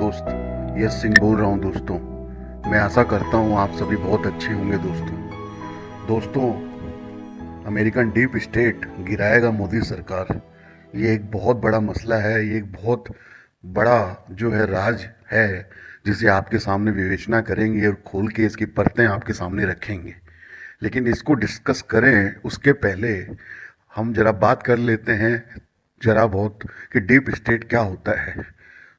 दोस्त यश सिंह बोल रहा हूँ दोस्तों। मैं आशा करता हूँ आप सभी बहुत अच्छे होंगे दोस्तों। अमेरिकन डीप स्टेट गिराएगा मोदी सरकार, ये एक बहुत बड़ा मसला है। ये एक बहुत बड़ा जो है राज है, जिसे आपके सामने विवेचना करेंगे और खोल के इसकी परतें आपके सामने रखेंगे। लेकिन इसको डिस्कस करें उसके पहले हम जरा बात कर लेते हैं जरा बहुत कि डीप स्टेट क्या होता है।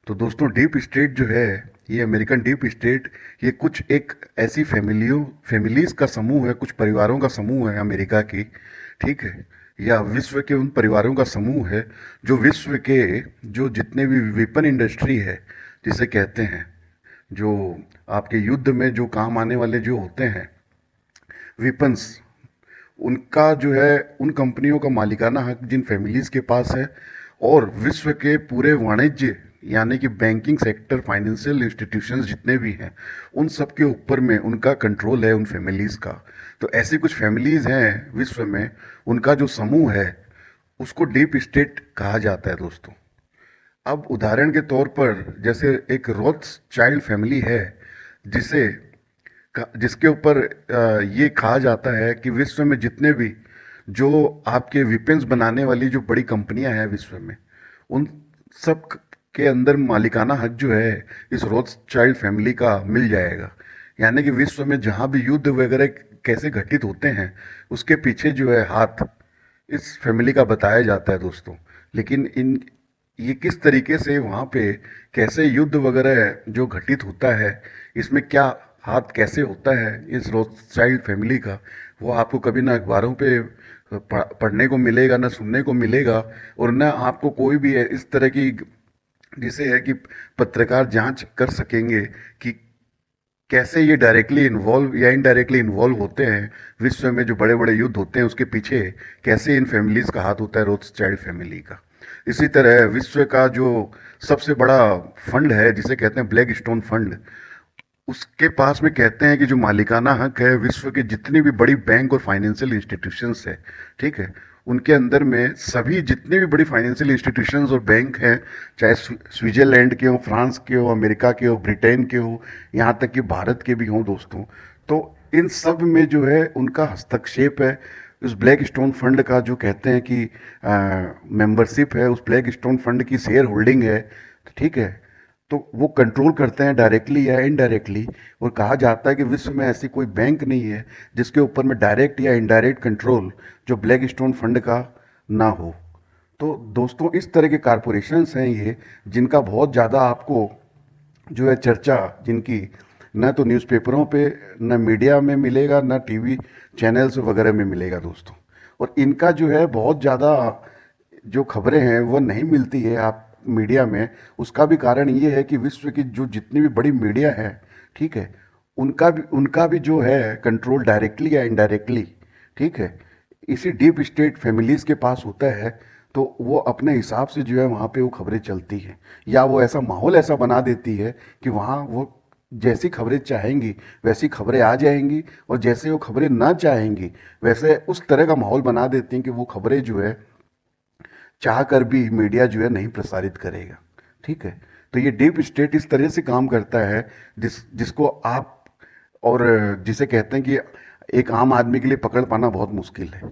तो दोस्तों, डीप स्टेट जो है, ये अमेरिकन डीप स्टेट, ये कुछ एक ऐसी फैमिलीज का समूह है, कुछ परिवारों का समूह है अमेरिका की, ठीक है, या विश्व के उन परिवारों का समूह है जो विश्व के जो जितने भी वेपन इंडस्ट्री है जिसे कहते हैं, जो आपके युद्ध में जो काम आने वाले जो होते हैं वेपन्स, उनका जो है उन कंपनियों का मालिकाना हक जिन फैमिलीज के पास है, और विश्व के पूरे वाणिज्य यानी कि बैंकिंग सेक्टर, फाइनेंशियल इंस्टीट्यूशंस जितने भी हैं, उन सब के ऊपर में उनका कंट्रोल है उन फैमिलीज का। तो ऐसी कुछ फैमिलीज हैं विश्व में, उनका जो समूह है उसको डीप स्टेट कहा जाता है दोस्तों। अब उदाहरण के तौर पर जैसे एक रोथस्चाइल्ड फैमिली है, जिसे जिसके ऊपर ये कहा जाता है कि विश्व में जितने भी जो आपके वेपन्स बनाने वाली जो बड़ी कंपनियां हैं विश्व में, उन सब के अंदर मालिकाना हक जो है इस रोथस्चाइल्ड फैमिली का मिल जाएगा। यानी कि विश्व में जहां भी युद्ध वगैरह कैसे घटित होते हैं, उसके पीछे जो है हाथ इस फैमिली का बताया जाता है दोस्तों। लेकिन इन ये किस तरीके से वहाँ पे कैसे युद्ध वगैरह जो घटित होता है, इसमें क्या हाथ कैसे होता है इस रोथस्चाइल्ड फैमिली का, वो आपको कभी ना अखबारों पे पढ़ने को मिलेगा, ना सुनने को मिलेगा, और ना आपको कोई भी इस तरह की जिसे है कि पत्रकार जांच कर सकेंगे कि कैसे ये डायरेक्टली इन्वॉल्व या इनडायरेक्टली इन्वॉल्व होते हैं विश्व में जो बड़े बड़े युद्ध होते हैं, उसके पीछे कैसे इन फैमिलीज का हाथ होता है, रोथस्चाइल्ड फैमिली का। इसी तरह विश्व का जो सबसे बड़ा फंड है जिसे कहते हैं ब्लैक स्टोन फंड, उसके पास में कहते हैं कि जो मालिकाना हक है विश्व के जितनी भी बड़ी बैंक और फाइनेंशियल इंस्टीट्यूशंस है, ठीक है, उनके अंदर में सभी जितने भी बड़ी फाइनेंशियल इंस्टीट्यूशंस और बैंक हैं, चाहे स्विट्जरलैंड के हो, फ्रांस के हो, अमेरिका के हो, ब्रिटेन के हो, यहाँ तक कि भारत के भी हों दोस्तों, तो इन सब में जो है उनका हस्तक्षेप है। उस ब्लैक स्टोन फंड का जो कहते हैं कि मेंबरशिप है, उस ब्लैक स्टोन फंड की शेयर होल्डिंग है, ठीक है, तो वो कंट्रोल करते हैं डायरेक्टली या इनडायरेक्टली। और कहा जाता है कि विश्व में ऐसी कोई बैंक नहीं है जिसके ऊपर में डायरेक्ट या इनडायरेक्ट कंट्रोल जो ब्लैक स्टोन फंड का ना हो। तो दोस्तों, इस तरह के कारपोरेशंस हैं ये, जिनका बहुत ज़्यादा आपको जो है चर्चा, जिनकी न तो न्यूज़पेपरों पे, न मीडिया में मिलेगा, न टीवी चैनल्स वगैरह में मिलेगा दोस्तों। और इनका जो है बहुत ज़्यादा जो खबरें हैं वो नहीं मिलती है आप मीडिया में। उसका भी कारण ये है कि विश्व की जो जितनी भी बड़ी मीडिया है, ठीक है, उनका भी जो है कंट्रोल डायरेक्टली या इनडायरेक्टली, ठीक है, इसी डीप स्टेट फैमिलीज के पास होता है। तो वो अपने हिसाब से जो है वहाँ पे वो खबरें चलती हैं, या वो ऐसा माहौल ऐसा बना देती है कि वहाँ वो जैसी खबरें चाहेंगी वैसी खबरें आ जाएंगी, और जैसे वो खबरें ना चाहेंगी वैसे उस तरह का माहौल बना देती हैं कि वो खबरें जो है चाह कर भी मीडिया जो है नहीं प्रसारित करेगा, ठीक है। तो ये डीप स्टेट इस तरह से काम करता है जिसको आप और जिसे कहते हैं कि एक आम आदमी के लिए पकड़ पाना बहुत मुश्किल है।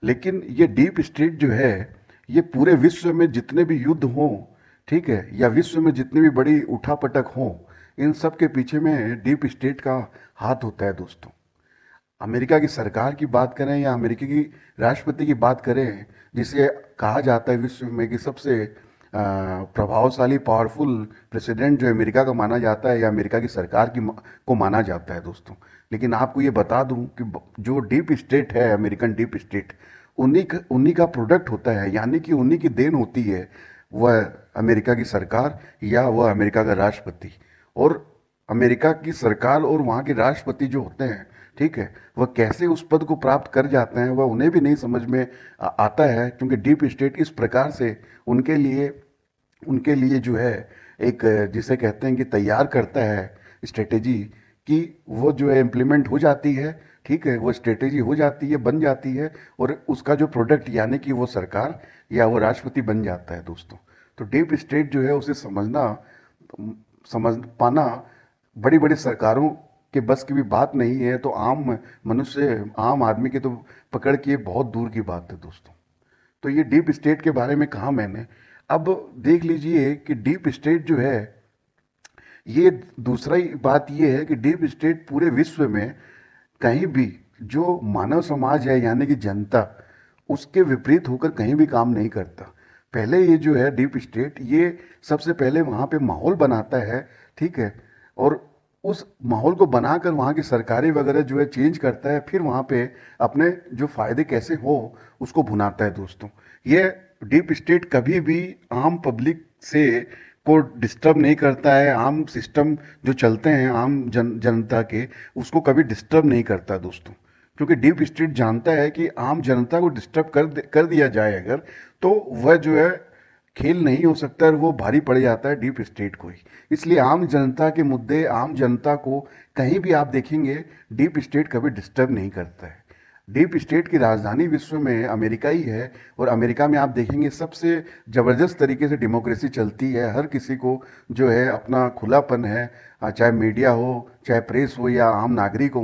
लेकिन ये डीप स्टेट जो है, ये पूरे विश्व में जितने भी युद्ध हों, ठीक है, या विश्व में जितनी भी बड़ी उठापटक हों, इन सब के पीछे में डीप स्टेट का हाथ होता है दोस्तों। अमेरिका की सरकार की बात करें या अमेरिका की राष्ट्रपति की बात करें, जिसे कहा जाता है विश्व में कि सबसे प्रभावशाली पावरफुल प्रेसिडेंट जो अमेरिका का माना जाता है, या अमेरिका की सरकार को माना जाता है दोस्तों। लेकिन आपको ये बता दूं कि जो डीप स्टेट है, अमेरिकन डीप स्टेट, उन्हीं का प्रोडक्ट होता है, यानी कि उन्हीं की देन होती है वह अमेरिका की सरकार या वह अमेरिका का राष्ट्रपति। और अमेरिका की सरकार और वहाँ के राष्ट्रपति जो होते हैं, ठीक है, वह कैसे उस पद को प्राप्त कर जाते हैं वह उन्हें भी नहीं समझ में आता है, क्योंकि डीप स्टेट इस प्रकार से उनके लिए जो है एक जिसे कहते हैं कि तैयार करता है स्ट्रेटेजी, कि वो जो है इम्प्लीमेंट हो जाती है, ठीक है, वो स्ट्रेटेजी हो जाती है, बन जाती है, और उसका जो प्रोडक्ट यानी कि वो सरकार या वो राष्ट्रपति बन जाता है दोस्तों। तो डीप स्टेट जो है उसे समझना समझ पाना बड़ी बड़ी सरकारों के बस की भी बात नहीं है, तो आम मनुष्य, आम आदमी की तो पकड़ के बहुत दूर की बात है दोस्तों। तो ये डीप स्टेट के बारे में कहा मैंने। अब देख लीजिए कि डीप स्टेट जो है, ये दूसरा ही बात ये है कि डीप स्टेट पूरे विश्व में कहीं भी जो मानव समाज है यानी कि जनता, उसके विपरीत होकर कहीं भी काम नहीं करता। पहले ये जो है डीप स्टेट, ये सबसे पहले वहाँ पे माहौल बनाता है, ठीक है, और उस माहौल को बनाकर वहाँ की सरकारें वगैरह जो है चेंज करता है, फिर वहाँ पे अपने जो फायदे कैसे हो उसको भुनाता है दोस्तों। ये डीप स्टेट कभी भी आम पब्लिक से को डिस्टर्ब नहीं करता है, आम सिस्टम जो चलते हैं आम जनता के, उसको कभी डिस्टर्ब नहीं करता दोस्तों। क्योंकि डीप स्टेट जानता है कि आम जनता को डिस्टर्ब कर दिया जाए अगर, तो वह जो है खेल नहीं हो सकता और वो भारी पड़ जाता है डीप स्टेट को ही। इसलिए आम जनता के मुद्दे, आम जनता को कहीं भी आप देखेंगे डीप स्टेट कभी डिस्टर्ब नहीं करता है। डीप स्टेट की राजधानी विश्व में अमेरिका ही है, और अमेरिका में आप देखेंगे सबसे ज़बरदस्त तरीके से डेमोक्रेसी चलती है। हर किसी को जो है अपना खुलापन है, चाहे मीडिया हो, चाहे प्रेस हो, या आम नागरिक हो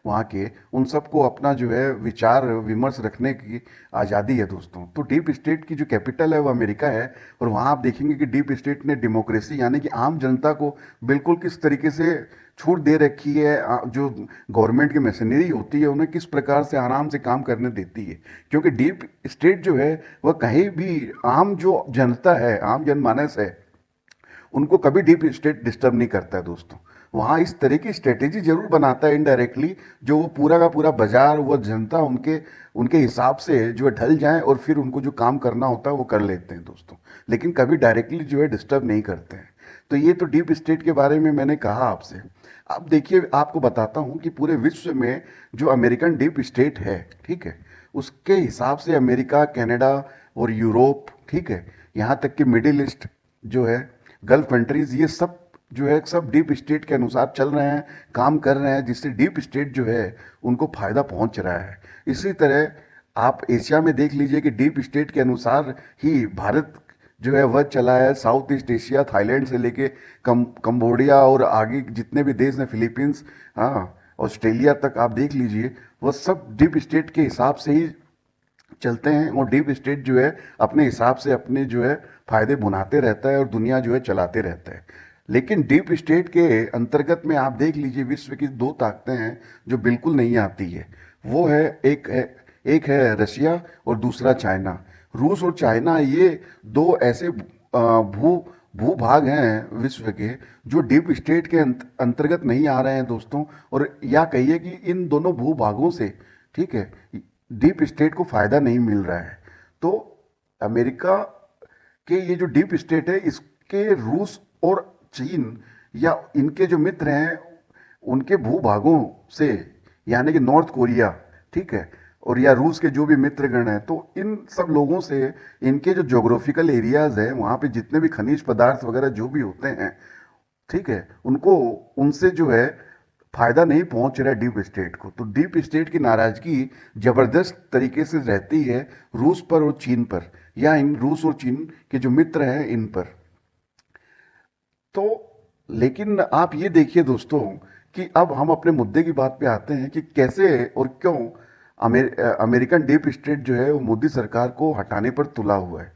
वहाँ के, उन सबको अपना जो है विचार विमर्श रखने की आज़ादी है दोस्तों। तो डीप स्टेट की जो कैपिटल है वो अमेरिका है, और वहाँ आप देखेंगे कि डीप स्टेट ने डेमोक्रेसी यानी कि आम जनता को बिल्कुल किस तरीके से छूट दे रखी है, जो गवर्नमेंट की मशीनरी होती है उन्हें किस प्रकार से आराम से काम करने देती है। क्योंकि डीप स्टेट जो है वह कहीं भी आम जो जनता है, आम जनमानस है, उनको कभी डीप स्टेट डिस्टर्ब नहीं करता है दोस्तों। वहाँ इस तरह की स्ट्रेटेजी जरूर बनाता है इनडायरेक्टली, जो वो पूरा का पूरा बाजार, वो जनता उनके उनके हिसाब से जो है ढल जाए, और फिर उनको जो काम करना होता है वो कर लेते हैं दोस्तों। लेकिन कभी डायरेक्टली जो है डिस्टर्ब नहीं करते हैं। तो ये तो डीप स्टेट के बारे में मैंने कहा आपसे। अब देखिए, आपको बताता हूँ कि पूरे विश्व में जो अमेरिकन डीप स्टेट है, ठीक है, उसके हिसाब से अमेरिका, कनाडा और यूरोप, ठीक है, यहाँ तक कि मिडिल ईस्ट जो है, गल्फ कंट्रीज, ये सब जो है सब डीप स्टेट के अनुसार चल रहे हैं, काम कर रहे हैं, जिससे डीप स्टेट जो है उनको फायदा पहुंच रहा है। इसी तरह आप एशिया में देख लीजिए कि डीप स्टेट के अनुसार ही भारत जो है वह चला है। साउथ ईस्ट एशिया, थाईलैंड से लेके कंबोडिया और आगे जितने भी देश हैं, फिलीपींस, हाँ, ऑस्ट्रेलिया तक आप देख लीजिए, वह सब डीप स्टेट के हिसाब से ही चलते हैं। और डीप स्टेट जो है अपने हिसाब से अपने जो है फायदे बुनाते रहता है और दुनिया जो है चलाते रहता है। लेकिन डीप स्टेट के अंतर्गत में आप देख लीजिए विश्व की दो ताकतें हैं जो बिल्कुल नहीं आती है। वो है, एक है रशिया और दूसरा चाइना। रूस और चाइना, ये दो ऐसे भूभाग हैं विश्व के जो डीप स्टेट के अंतर्गत नहीं आ रहे हैं दोस्तों। और या कहिए कि इन दोनों भूभागों से, ठीक है, डीप स्टेट को फायदा नहीं मिल रहा है। तो अमेरिका के ये जो डीप स्टेट है, इसके रूस और चीन या इनके जो मित्र हैं उनके भूभागों से, यानी कि नॉर्थ कोरिया, ठीक है, और या रूस के जो भी मित्रगण हैं, तो इन सब लोगों से इनके जो ज्योग्राफिकल एरियाज है, वहाँ पे जितने भी खनिज पदार्थ वगैरह जो भी होते हैं, ठीक है, उनको, उनसे जो है फायदा नहीं पहुंच रहा है डीप स्टेट को। तो डीप स्टेट की नाराजगी जबरदस्त तरीके से रहती है रूस पर और चीन पर, या इन रूस और चीन के जो मित्र हैं इन पर। तो लेकिन आप ये देखिए दोस्तों कि अब हम अपने मुद्दे की बात पे आते हैं कि कैसे और क्यों अमेरिकन डीप स्टेट जो है वो मोदी सरकार को हटाने पर तुला हुआ है।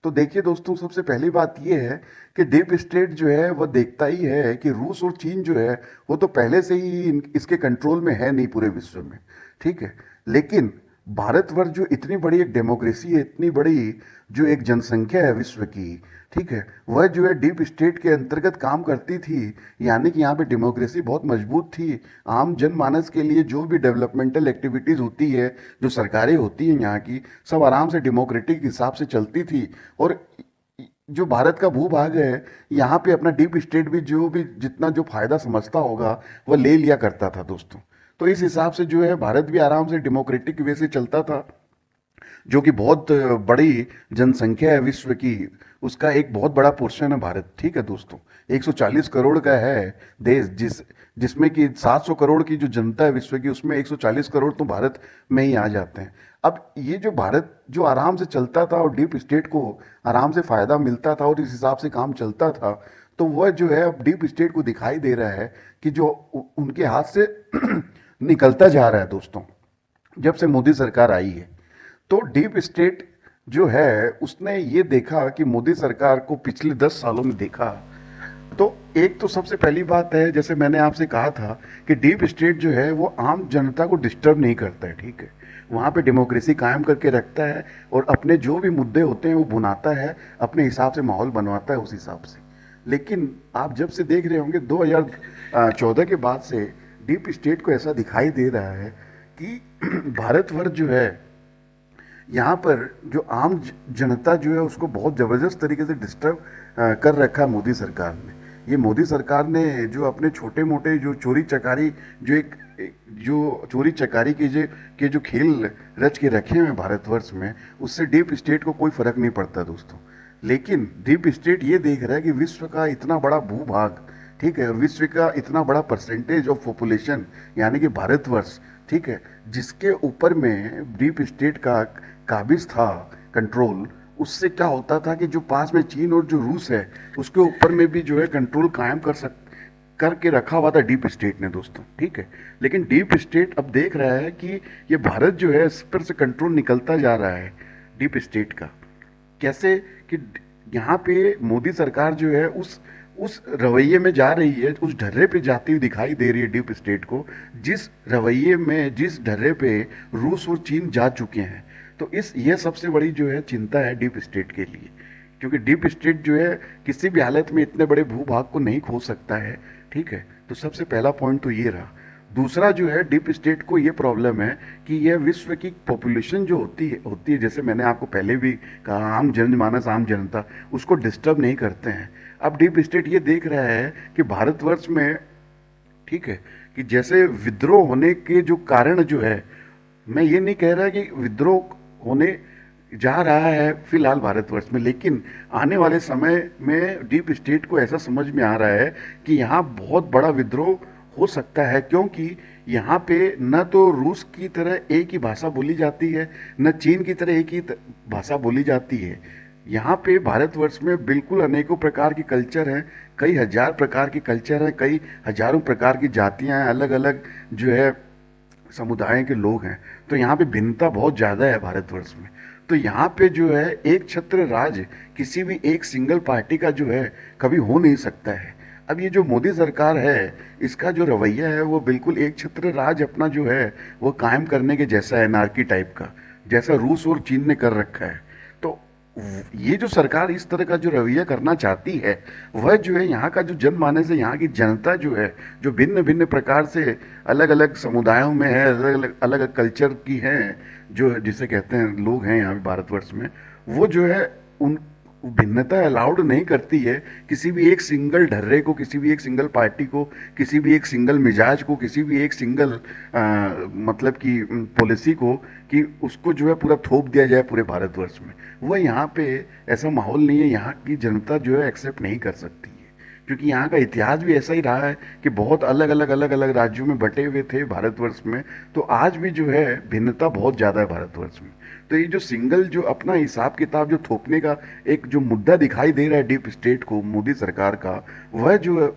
तो देखिए दोस्तों, सबसे पहली बात यह है कि डीप स्टेट जो है वह देखता ही है कि रूस और चीन जो है वो तो पहले से ही इसके कंट्रोल में है नहीं पूरे विश्व में, ठीक है। लेकिन भारतवर्ष जो इतनी बड़ी एक डेमोक्रेसी है, इतनी बड़ी जो एक जनसंख्या है विश्व की, ठीक है, वह जो है डीप स्टेट के अंतर्गत काम करती थी। यानी कि यहाँ पे डेमोक्रेसी बहुत मजबूत थी। आम जनमानस के लिए जो भी डेवलपमेंटल एक्टिविटीज़ होती है, जो सरकारें होती हैं यहाँ की, सब आराम से डेमोक्रेटिक हिसाब से चलती थी। और जो भारत का भूभाग है, यहाँ पे अपना डीप स्टेट भी जो भी जितना जो फायदा समझता होगा वह ले लिया करता था दोस्तों। तो इस हिसाब से जो है भारत भी आराम से डेमोक्रेटिक वे से चलता था। जो कि बहुत बड़ी जनसंख्या है विश्व की, उसका एक बहुत बड़ा पोर्शन है भारत, ठीक है दोस्तों। 140 करोड़ का है देश, जिसमें कि 700 करोड़ की जो जनता है विश्व की, उसमें 140 करोड़ तो भारत में ही आ जाते हैं। अब ये जो भारत जो आराम से चलता था और डीप स्टेट को आराम से फायदा मिलता था और इस हिसाब से काम चलता था, तो वह जो है अब डीप स्टेट को दिखाई दे रहा है कि जो उनके हाथ से निकलता जा रहा है दोस्तों, जब से मोदी सरकार आई है। तो डीप स्टेट जो है उसने ये देखा कि मोदी सरकार को पिछले 10 सालों में देखा। तो एक तो सबसे पहली बात है, जैसे मैंने आपसे कहा था कि डीप स्टेट जो है वो आम जनता को डिस्टर्ब नहीं करता है, ठीक है। वहाँ पे डेमोक्रेसी कायम करके रखता है और अपने जो भी मुद्दे होते हैं वो बुनाता है, अपने हिसाब से माहौल बनवाता है उस हिसाब से। लेकिन आप जब से देख रहे होंगे 2014 के बाद से डीप स्टेट को ऐसा दिखाई दे रहा है कि भारतवर्ष जो है, यहाँ पर जो आम जनता जो है उसको बहुत ज़बरदस्त तरीके से डिस्टर्ब कर रखा है मोदी सरकार ने। ये मोदी सरकार ने जो अपने छोटे मोटे जो चोरी चकारी जो जो चोरी चकारी के जो खेल रच के रखे हुए हैं भारतवर्ष में, उससे डीप स्टेट को कोई फर्क नहीं पड़ता दोस्तों। लेकिन डीप स्टेट ये देख रहा है कि विश्व का इतना बड़ा भूभाग, ठीक है, विश्व का इतना बड़ा परसेंटेज ऑफ पॉपुलेशन यानी कि भारतवर्ष, ठीक है, जिसके ऊपर में डीप स्टेट का काबिज था कंट्रोल, उससे क्या होता था कि जो पास में चीन और जो रूस है उसके ऊपर में भी जो है कंट्रोल कायम करके रखा हुआ था डीप स्टेट ने दोस्तों, ठीक है। लेकिन डीप स्टेट अब देख रहा है कि ये भारत जो है इस पर से कंट्रोल निकलता जा रहा है डीप स्टेट का। कैसे कि यहाँ पे मोदी सरकार जो है उस रवैये में जा रही है, उस ढर्रे पे जाती हुई दिखाई दे रही है डीप स्टेट को, जिस रवैये में जिस ढर्रे पे रूस और चीन जा चुके हैं। तो यह सबसे बड़ी जो है चिंता है डीप स्टेट के लिए, क्योंकि डीप स्टेट जो है किसी भी हालत में इतने बड़े भूभाग को नहीं खो सकता है, ठीक है। तो सबसे पहला पॉइंट तो ये रहा। दूसरा जो है, डीप स्टेट को ये प्रॉब्लम है कि यह विश्व की पॉपुलेशन जो होती है, जैसे मैंने आपको पहले भी कहा, आम जनमानस आम जनता उसको डिस्टर्ब नहीं करते हैं। अब डीप स्टेट ये देख रहा है कि भारतवर्ष में, ठीक है, कि जैसे विद्रोह होने के जो कारण जो है, मैं ये नहीं कह रहा कि विद्रोह होने जा रहा है फिलहाल भारतवर्ष में, लेकिन आने वाले समय में डीप स्टेट को ऐसा समझ में आ रहा है कि यहाँ बहुत बड़ा विद्रोह हो सकता है, क्योंकि यहाँ पे न तो रूस की तरह एक ही भाषा बोली जाती है, न चीन की तरह एक ही भाषा बोली जाती है। यहाँ पे भारतवर्ष में बिल्कुल अनेकों प्रकार की कल्चर हैं, कई हजार प्रकार की कल्चर हैं, कई हजारों प्रकार की जातियाँ हैं, अलग अलग जो है समुदाय के लोग हैं। तो यहाँ पे भिन्नता बहुत ज़्यादा है भारतवर्ष में। तो यहाँ पे जो है एक छत्र राज किसी भी एक सिंगल पार्टी का जो है कभी हो नहीं सकता है। अब ये जो मोदी सरकार है, इसका जो रवैया है वो बिल्कुल एक छत्र राज अपना जो है वो कायम करने के जैसा है, नारकी टाइप का, जैसा रूस और चीन ने कर रखा है। तो ये जो सरकार इस तरह का जो रवैया करना चाहती है, वह जो है यहाँ का जो जनमानस है, यहाँ की जनता जो है, जो भिन्न भिन्न प्रकार से अलग अलग समुदायों में है, अलग अलग कल्चर की हैं, जो जिसे कहते हैं लोग हैं यहाँ पे भारतवर्ष में, वो जो है उन भिन्नता अलाउड नहीं करती है किसी भी एक सिंगल ढर्रे को, किसी भी एक सिंगल पार्टी को, किसी भी एक सिंगल मिजाज को, किसी भी एक सिंगल मतलब कि पॉलिसी को, कि उसको जो है पूरा थोप दिया जाए पूरे भारतवर्ष में। वह यहाँ पे ऐसा माहौल नहीं है, यहाँ की जनता जो है एक्सेप्ट नहीं कर सकती है, क्योंकि यहाँ का इतिहास भी ऐसा ही रहा है कि बहुत अलग अलग राज्यों में बटे हुए थे भारतवर्ष में। तो आज भी जो है भिन्नता बहुत ज़्यादा है भारतवर्ष में। तो ये जो सिंगल जो अपना हिसाब किताब जो थोपने का एक जो मुद्दा दिखाई दे रहा है डीप स्टेट को, मोदी सरकार का, वह जो है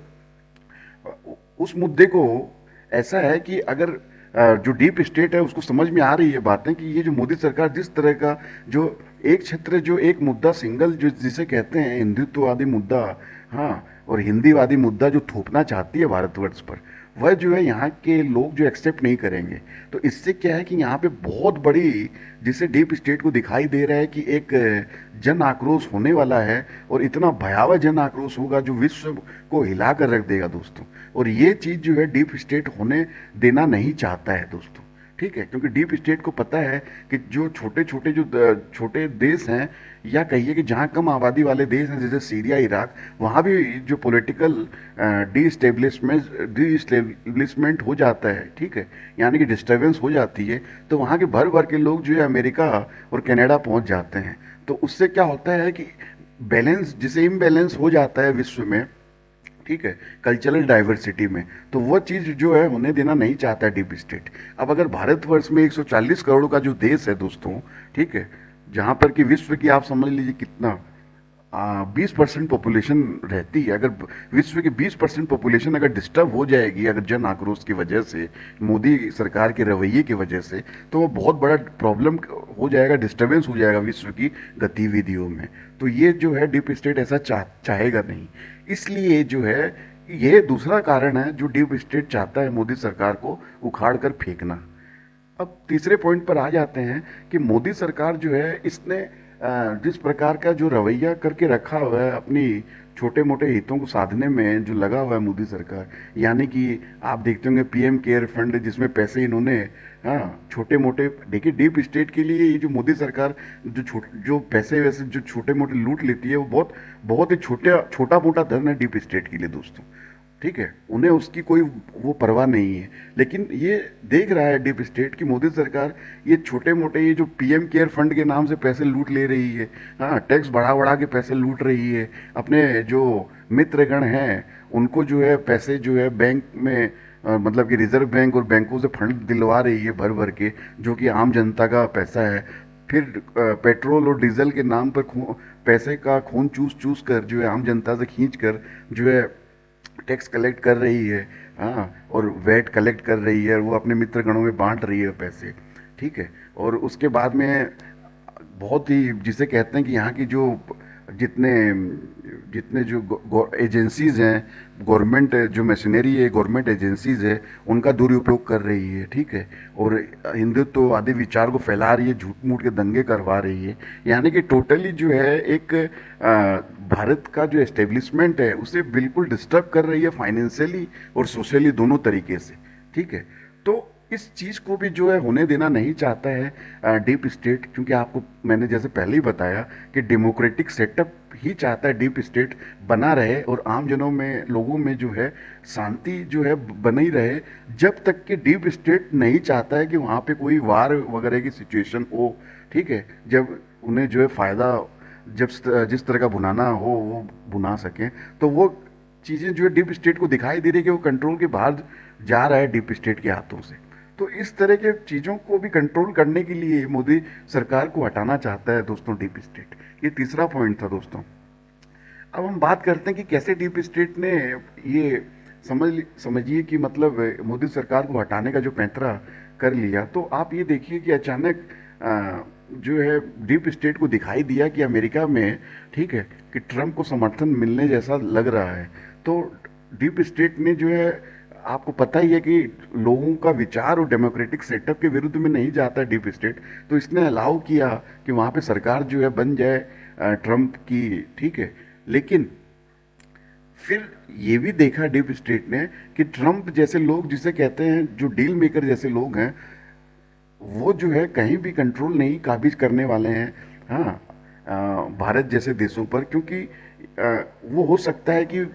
उस मुद्दे को ऐसा है कि अगर जो डीप स्टेट है उसको समझ में आ रही है बातें कि ये जो मोदी सरकार जिस तरह का जो एक क्षेत्र जो एक मुद्दा सिंगल जो जिसे कहते हैं हिंदुत्ववादी मुद्दा, हाँ, और हिंदीवादी मुद्दा जो थोपना चाहती है भारतवर्ष पर, वह जो है यहाँ के लोग जो एक्सेप्ट नहीं करेंगे। तो इससे क्या है कि यहाँ पे बहुत बड़ी, जिसे डीप स्टेट को दिखाई दे रहा है कि एक जन आक्रोश होने वाला है, और इतना भयावह जन आक्रोश होगा जो विश्व को हिला कर रख देगा दोस्तों। और ये चीज़ जो है डीप स्टेट होने देना नहीं चाहता है दोस्तों, ठीक है, क्योंकि डीप स्टेट को पता है कि जो छोटे छोटे जो छोटे देश हैं, या कहिए कि जहाँ कम आबादी वाले देश हैं जैसे सीरिया, इराक, वहाँ भी जो पॉलिटिकल डी स्टेब्लिशमेंट हो जाता है, ठीक है, यानी कि डिस्टर्बेंस हो जाती है, तो वहाँ के भर भर के लोग जो है अमेरिका और कनाडा पहुँच जाते हैं। तो उससे क्या होता है कि बैलेंस, जिसे इम्बैलेंस हो जाता है विश्व में, ठीक है, कल्चरल डाइवर्सिटी में, तो वो चीज़ जो है होने देना नहीं चाहता है डीप स्टेट। अब अगर भारतवर्ष में 140 करोड़ का जो देश है दोस्तों, ठीक है, जहाँ पर कि विश्व की आप समझ लीजिए कितना 20% पॉपुलेशन रहती है, अगर विश्व की 20% पॉपुलेशन अगर डिस्टर्ब हो जाएगी अगर जन आक्रोश की वजह से, मोदी सरकार के रवैये की वजह से, तो वो बहुत बड़ा प्रॉब्लम हो जाएगा, डिस्टर्बेंस हो जाएगा विश्व की गतिविधियों में। तो ये जो है डीप स्टेट ऐसा चाहेगा नहीं। इसलिए जो है ये दूसरा कारण है जो डीप स्टेट चाहता है मोदी सरकार को उखाड़ कर फेंकना। अब तीसरे पॉइंट पर आ जाते हैं कि मोदी सरकार जो है इसने जिस प्रकार का जो रवैया करके रखा हुआ है अपनी छोटे मोटे हितों को साधने में जो लगा हुआ है मोदी सरकार, यानी कि आप देखते होंगे पीएम केयर फंड जिसमें पैसे इन्होंने, हाँ, छोटे मोटे, देखिए डीप स्टेट के लिए ये जो मोदी सरकार जो पैसे वैसे जो छोटे मोटे लूट लेती है वो बहुत बहुत ही छोटा मोटा धन है डीप स्टेट के लिए दोस्तों। ठीक है, उन्हें उसकी कोई वो परवाह नहीं है। लेकिन ये देख रहा है डीप स्टेट की मोदी सरकार ये छोटे मोटे ये जो पीएम केयर फंड के नाम से पैसे लूट ले रही है, हाँ, टैक्स बढ़ा बढ़ा के पैसे लूट रही है, अपने जो मित्रगण हैं उनको जो है पैसे जो है बैंक में मतलब कि रिजर्व बैंक और बैंकों से फंड दिलवा रही है भर भर के, जो कि आम जनता का पैसा है। फिर पेट्रोल और डीजल के नाम पर पैसे का खून चूस चूस कर जो है आम जनता से खींच कर जो है टैक्स कलेक्ट कर रही है, हाँ, और वैट कलेक्ट कर रही है, वो अपने मित्र गणों में बांट रही है पैसे। ठीक है, और उसके बाद में बहुत ही जिसे कहते हैं कि यहाँ की जो जितने जितने जो एजेंसीज हैं, गवर्नमेंट जो मशीनरी है, गवर्नमेंट एजेंसीज है, उनका दुरुपयोग कर रही है। ठीक है, और हिंदुत्व आदि विचार को फैला रही है, झूठ मूठ के दंगे करवा रही है, यानी कि टोटली जो है एक भारत का जो एस्टेब्लिशमेंट है उसे बिल्कुल डिस्टर्ब कर रही है फाइनेंशियली और सोशली दोनों तरीके से। ठीक है, तो इस चीज को भी जो है होने देना नहीं चाहता है डीप स्टेट, क्योंकि आपको मैंने जैसे पहले ही बताया कि डेमोक्रेटिक सेटअप ही चाहता है डीप स्टेट बना रहे और आम जनों में, लोगों में जो है शांति जो है बनी रहे, जब तक कि डीप स्टेट नहीं चाहता है कि वहाँ पे कोई वार वगैरह की सिचुएशन हो। ठीक है, जब उन्हें जो है फायदा जब जिस तरह का भुनाना हो वो भुना सकें, तो वो चीज़ें जो है डीप स्टेट को दिखाई दे रही है कि वो कंट्रोल के बाहर जा रहा है डीप स्टेट के हाथों से। तो इस तरह के चीज़ों को भी कंट्रोल करने के लिए मोदी सरकार को हटाना चाहता है दोस्तों डीप स्टेट। ये तीसरा पॉइंट था दोस्तों। अब हम बात करते हैं कि कैसे डीप स्टेट ने ये समझिए कि मतलब मोदी सरकार को हटाने का जो पैंतरा कर लिया। तो आप ये देखिए कि अचानक जो है डीप स्टेट को दिखाई दिया कि अमेरिका में, ठीक है, कि ट्रंप को समर्थन मिलने जैसा लग रहा है। तो डीप स्टेट ने जो है, आपको पता ही है कि लोगों का विचार और डेमोक्रेटिक सेटअप के विरुद्ध में नहीं जाता डीप स्टेट, तो इसने अलाउ किया कि वहाँ पे सरकार जो है बन जाए ट्रंप की। ठीक है, लेकिन फिर ये भी देखा डीप स्टेट ने कि ट्रंप जैसे लोग, जिसे कहते हैं जो डील मेकर जैसे लोग हैं, वो जो है कहीं भी कंट्रोल नहीं काबिज करने वाले हैं, हाँ, भारत जैसे देशों पर, क्योंकि वो हो सकता है कि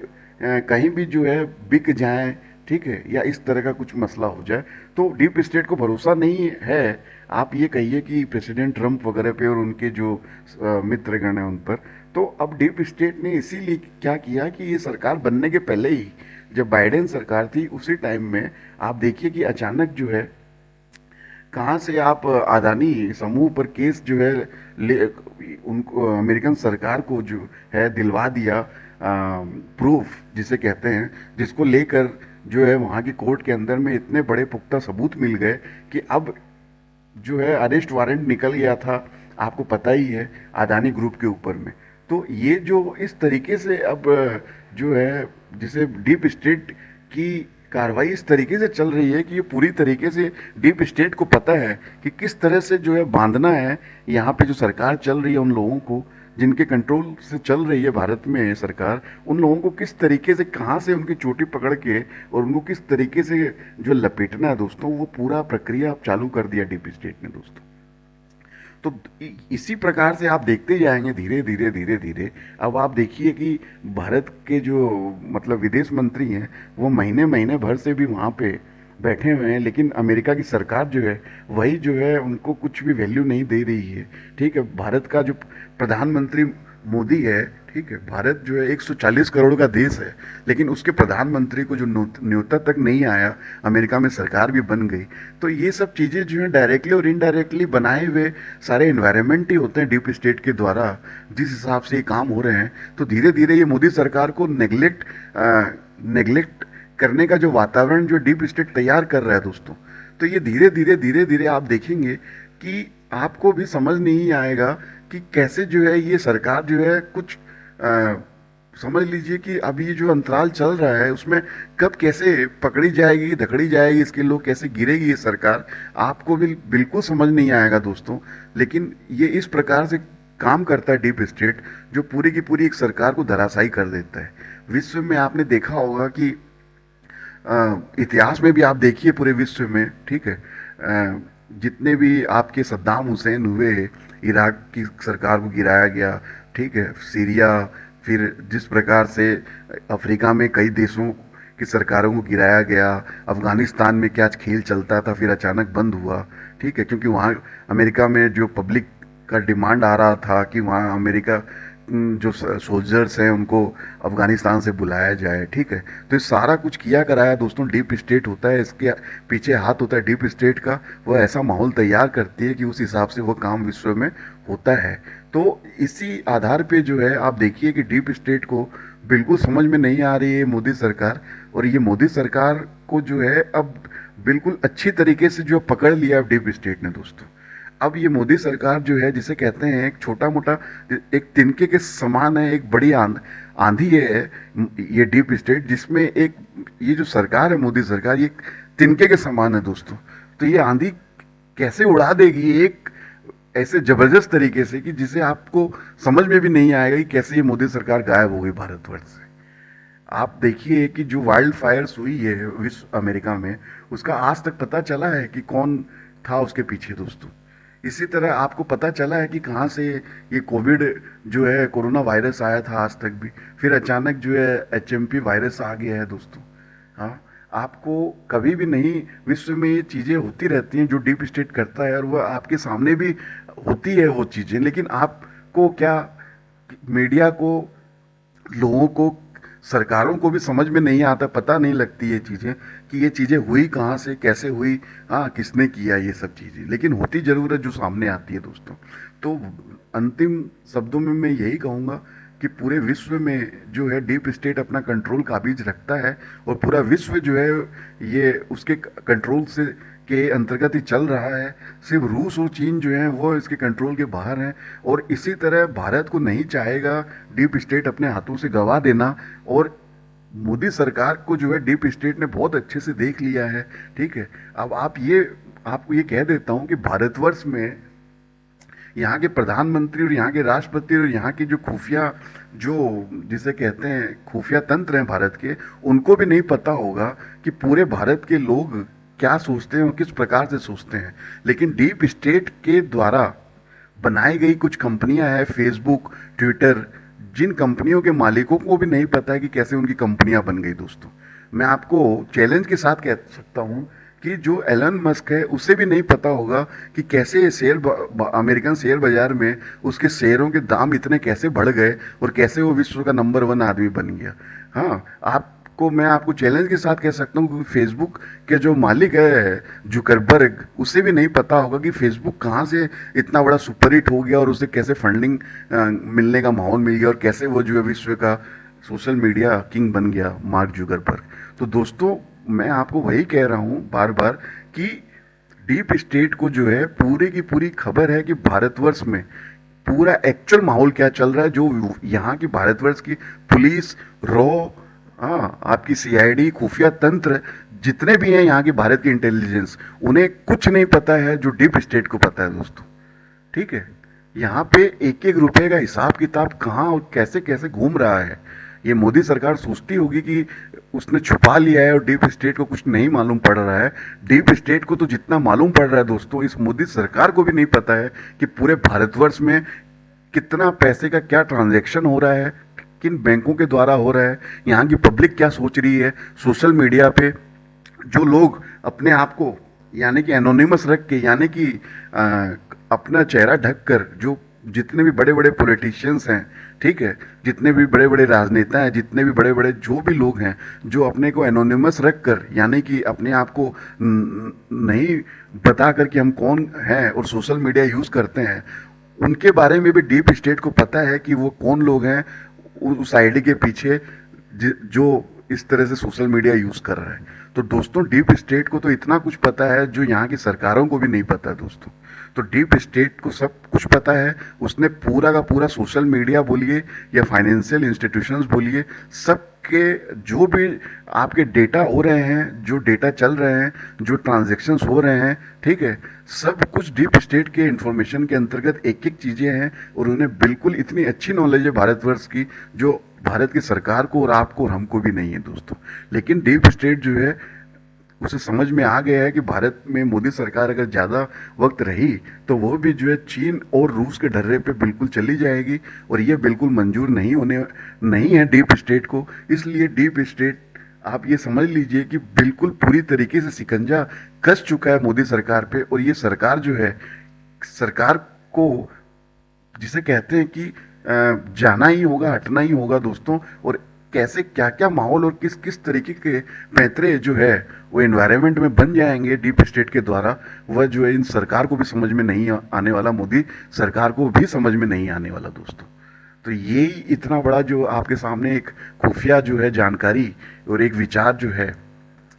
कहीं भी जो है बिक जाए। ठीक है, या इस तरह का कुछ मसला हो जाए, तो डीप स्टेट को भरोसा नहीं है, आप ये कहिए कि प्रेसिडेंट ट्रंप वगैरह पे और उनके जो मित्रगण हैं उन पर। तो अब डीप स्टेट ने इसीलिए क्या किया कि ये सरकार बनने के पहले ही, जब बाइडेन सरकार थी उसी टाइम में आप देखिए कि अचानक जो है कहाँ से आप अदानी समूह पर केस जो है उनको अमेरिकन सरकार को जो है दिलवा दिया प्रूफ जिसे कहते हैं, जिसको लेकर जो है वहाँ की कोर्ट के अंदर में इतने बड़े पुख्ता सबूत मिल गए कि अब जो है अरेस्ट वारंट निकल गया था, आपको पता ही है, अदानी ग्रुप के ऊपर में। तो ये जो इस तरीके से अब जो है जिसे डीप स्टेट की कार्रवाई इस तरीके से चल रही है कि ये पूरी तरीके से डीप स्टेट को पता है कि किस तरह से जो है बांधना है यहाँ पे जो सरकार चल रही है, उन लोगों को जिनके कंट्रोल से चल रही है भारत में सरकार, उन लोगों को किस तरीके से, कहाँ से उनकी चोटी पकड़ के और उनको किस तरीके से जो लपेटना है दोस्तों, वो पूरा प्रक्रिया अब चालू कर दिया डीप स्टेट ने दोस्तों। तो इसी प्रकार से आप देखते जाएंगे धीरे धीरे धीरे धीरे। अब आप देखिए कि भारत के जो मतलब विदेश मंत्री हैं वो महीने महीने भर से भी वहाँ पे बैठे हुए हैं, लेकिन अमेरिका की सरकार जो है वही जो है उनको कुछ भी वैल्यू नहीं दे रही है। ठीक है, भारत का जो प्रधानमंत्री मोदी है, ठीक है, भारत जो है 140 करोड़ का देश है, लेकिन उसके प्रधानमंत्री को जो न्योता तक नहीं आया, अमेरिका में सरकार भी बन गई। तो ये सब चीज़ें जो है डायरेक्टली और इनडायरेक्टली बनाए हुए सारे इन्वायरमेंट ही होते हैं डीप स्टेट के द्वारा, जिस हिसाब से ये काम हो रहे हैं। तो धीरे धीरे ये मोदी सरकार को नेग्लेक्ट करने का जो वातावरण जो डीप स्टेट तैयार कर रहा है दोस्तों, तो ये धीरे धीरे आप देखेंगे कि आपको भी समझ नहीं आएगा कि कैसे जो है ये सरकार जो है कुछ समझ लीजिए कि अभी ये जो अंतराल चल रहा है उसमें कब कैसे पकड़ी जाएगी, धकड़ी जाएगी, इसके लोग कैसे गिरेगी ये सरकार, आपको भी बिल्कुल समझ नहीं आएगा दोस्तों। लेकिन ये इस प्रकार से काम करता है डीप स्टेट, जो पूरी की पूरी एक सरकार को धराशायी कर देता है। विश्व में आपने देखा होगा कि इतिहास में भी आप देखिए पूरे विश्व में, ठीक है, जितने भी आपके सद्दाम हुसैन हुए, इराक की सरकार को गिराया गया, ठीक है, सीरिया, फिर जिस प्रकार से अफ्रीका में कई देशों की सरकारों को गिराया गया, अफगानिस्तान में क्या खेल चलता था फिर अचानक बंद हुआ, ठीक है, क्योंकि वहाँ अमेरिका में जो पब्लिक का डिमांड आ रहा था कि वहाँ अमेरिका जो सोल्जर्स हैं उनको अफगानिस्तान से बुलाया जाए, ठीक है। तो ये सारा कुछ किया कराया दोस्तों डीप स्टेट होता है, इसके पीछे हाथ होता है डीप स्टेट का। वह ऐसा माहौल तैयार करती है कि उस हिसाब से वो काम विश्व में होता है। तो इसी आधार पे जो है आप देखिए कि डीप स्टेट को बिल्कुल समझ में नहीं आ रही है मोदी सरकार, और ये मोदी सरकार को जो है अब बिल्कुल अच्छी तरीके से जो पकड़ लिया डीप स्टेट ने दोस्तों। अब ये मोदी सरकार जो है, जिसे कहते हैं एक छोटा मोटा एक तिनके के समान है, एक बड़ी आंधी है ये डीप स्टेट, जिसमें एक ये जो सरकार है मोदी सरकार, ये तिनके के समान है दोस्तों। तो ये आंधी कैसे उड़ा देगी एक ऐसे जबरदस्त तरीके से कि जिसे आपको समझ में भी नहीं आएगा कि कैसे ये मोदी सरकार गायब हो गई भारतवर्ष से। आप देखिए कि जो वाइल्ड फायर्स हुई है विश्व अमेरिका में, उसका आज तक पता चला है कि कौन था उसके पीछे दोस्तों। इसी तरह आपको पता चला है कि कहाँ से ये कोविड जो है कोरोना वायरस आया था आज तक भी, फिर अचानक जो है HMP वायरस आ गया है दोस्तों। हाँ, आपको कभी भी नहीं, विश्व में ये चीज़ें होती रहती हैं जो डीप स्टेट करता है, और वह आपके सामने भी होती है वो चीज़ें, लेकिन आपको क्या, मीडिया को, लोगों को, सरकारों को भी समझ में नहीं आता, पता नहीं लगती ये चीज़ें कि ये चीज़ें हुई कहाँ से, कैसे हुई, हाँ किसने किया ये सब चीज़ें, लेकिन होती ज़रूर है जो सामने आती है दोस्तों। तो अंतिम शब्दों में मैं यही कहूँगा कि पूरे विश्व में जो है डीप स्टेट अपना कंट्रोल काबिज रखता है, और पूरा विश्व जो है ये उसके कंट्रोल से के अंतर्गत ही चल रहा है। सिर्फ रूस और चीन जो है वो इसके कंट्रोल के बाहर हैं, और इसी तरह भारत को नहीं चाहेगा डीप स्टेट अपने हाथों से गवा देना। और मोदी सरकार को जो है डीप स्टेट ने बहुत अच्छे से देख लिया है, ठीक है। अब आपको ये कह देता हूँ कि भारतवर्ष में यहाँ के प्रधानमंत्री और यहाँ के राष्ट्रपति और यहाँ की जो खुफिया, जो जिसे कहते हैं खुफिया तंत्र हैं भारत के, उनको भी नहीं पता होगा कि पूरे भारत के लोग क्या सोचते हैं और किस प्रकार से सोचते हैं। लेकिन डीप स्टेट के द्वारा बनाई गई कुछ कंपनियां हैं, फेसबुक, ट्विटर, जिन कंपनियों के मालिकों को भी नहीं पता है कि कैसे उनकी कंपनियां बन गई दोस्तों। मैं आपको चैलेंज के साथ कह सकता हूं कि जो एलन मस्क है उसे भी नहीं पता होगा कि कैसे अमेरिकन शेयर बाजार में उसके शेयरों के दाम इतने कैसे बढ़ गए और कैसे वो विश्व का नंबर 1 आदमी बन गया। हाँ, मैं आपको चैलेंज के साथ कह सकता हूँ कि फेसबुक के जो मालिक है जुकरबर्ग, उसे भी नहीं पता होगा कि फेसबुक कहाँ से इतना बड़ा सुपरहिट हो गया और उसे कैसे फंडिंग मिलने का माहौल मिल गया और कैसे वो जो है विश्व का सोशल मीडिया किंग बन गया मार्क जुकरबर्ग। तो दोस्तों मैं आपको वही कह रहा हूँ बार बार कि डीप स्टेट को जो है पूरी की पूरी खबर है कि भारतवर्ष में पूरा एक्चुअल माहौल क्या चल रहा है। जो यहाँ की भारतवर्ष की पुलिस, आपकी CID, खुफिया तंत्र, जितने भी हैं यहाँ की भारत की इंटेलिजेंस, उन्हें कुछ नहीं पता है जो डीप स्टेट को पता है दोस्तों, ठीक है। यहाँ पे एक एक रुपए का हिसाब किताब कहाँ और कैसे कैसे घूम रहा है। ये मोदी सरकार सोचती होगी कि उसने छुपा लिया है और डीप स्टेट को कुछ नहीं मालूम पड़ रहा है। डीप स्टेट को तो जितना मालूम पड़ रहा है दोस्तों, इस मोदी सरकार को भी नहीं पता है कि पूरे भारतवर्ष में कितना पैसे का क्या ट्रांजैक्शन हो रहा है, किन बैंकों के द्वारा हो रहा है, यहाँ की पब्लिक क्या सोच रही है। सोशल मीडिया पे जो लोग अपने आप को यानी कि एनोनिमस रख के, यानी कि अपना चेहरा ढक कर जो जितने भी बड़े बड़े पॉलिटिशियंस हैं, ठीक है, जितने भी बड़े बड़े राजनेता हैं, जितने भी बड़े बड़े जो भी लोग हैं जो अपने को एनोनिमस रख कर, यानी कि अपने आप को नहीं बता कर कि हम कौन हैं और सोशल मीडिया यूज़ करते हैं, उनके बारे में भी डीप स्टेट को पता है कि वो कौन लोग हैं उस आईडी के पीछे जो इस तरह से सोशल मीडिया यूज़ कर रहा है। तो दोस्तों डीप स्टेट को तो इतना कुछ पता है जो यहाँ की सरकारों को भी नहीं पता दोस्तों। तो डीप स्टेट को सब कुछ पता है, उसने पूरा का पूरा सोशल मीडिया बोलिए या फाइनेंशियल इंस्टीट्यूशंस बोलिए, सबके जो भी आपके डेटा हो रहे हैं, जो डेटा चल रहे हैं, जो ट्रांजेक्शन्स हो रहे हैं, ठीक है, सब कुछ डीप स्टेट के इंफॉर्मेशन के अंतर्गत एक एक चीज़ें हैं। और उन्हें बिल्कुल इतनी अच्छी नॉलेज है भारतवर्ष की जो भारत की सरकार को और आपको और हमको भी नहीं है दोस्तों। लेकिन डीप स्टेट जो है उसे समझ में आ गया है कि भारत में मोदी सरकार अगर ज़्यादा वक्त रही तो वो भी जो है चीन और रूस के ढर्रे पे बिल्कुल चली जाएगी, और ये बिल्कुल मंजूर नहीं है डीप स्टेट को। इसलिए डीप स्टेट आप ये समझ लीजिए कि बिल्कुल पूरी तरीके से शिकंजा कस चुका है मोदी सरकार पे। और ये सरकार जो है, सरकार को जिसे कहते हैं कि जाना ही होगा, हटना ही होगा दोस्तों। और कैसे क्या क्या माहौल और किस किस तरीके के पैंतरे जो है वो एनवायरनमेंट में बन जाएंगे डीप स्टेट के द्वारा, वह जो है इन सरकार को भी समझ में नहीं आने वाला, मोदी सरकार को भी समझ में नहीं आने वाला दोस्तों। तो यही इतना बड़ा जो आपके सामने एक खुफिया जो है जानकारी और एक विचार जो है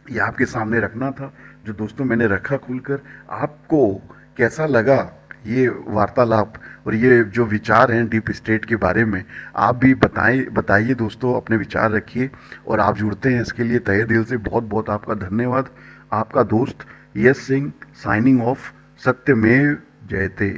ये आपके सामने रखना था, जो दोस्तों मैंने रखा खुलकर। आपको कैसा लगा ये वार्तालाप और ये जो विचार हैं डीप स्टेट के बारे में, आप भी बताइए दोस्तों, अपने विचार रखिए। और आप जुड़ते हैं इसके लिए तहे दिल से बहुत बहुत आपका धन्यवाद। आपका दोस्त यश सिंह साइनिंग ऑफ। सत्यमेव जयते।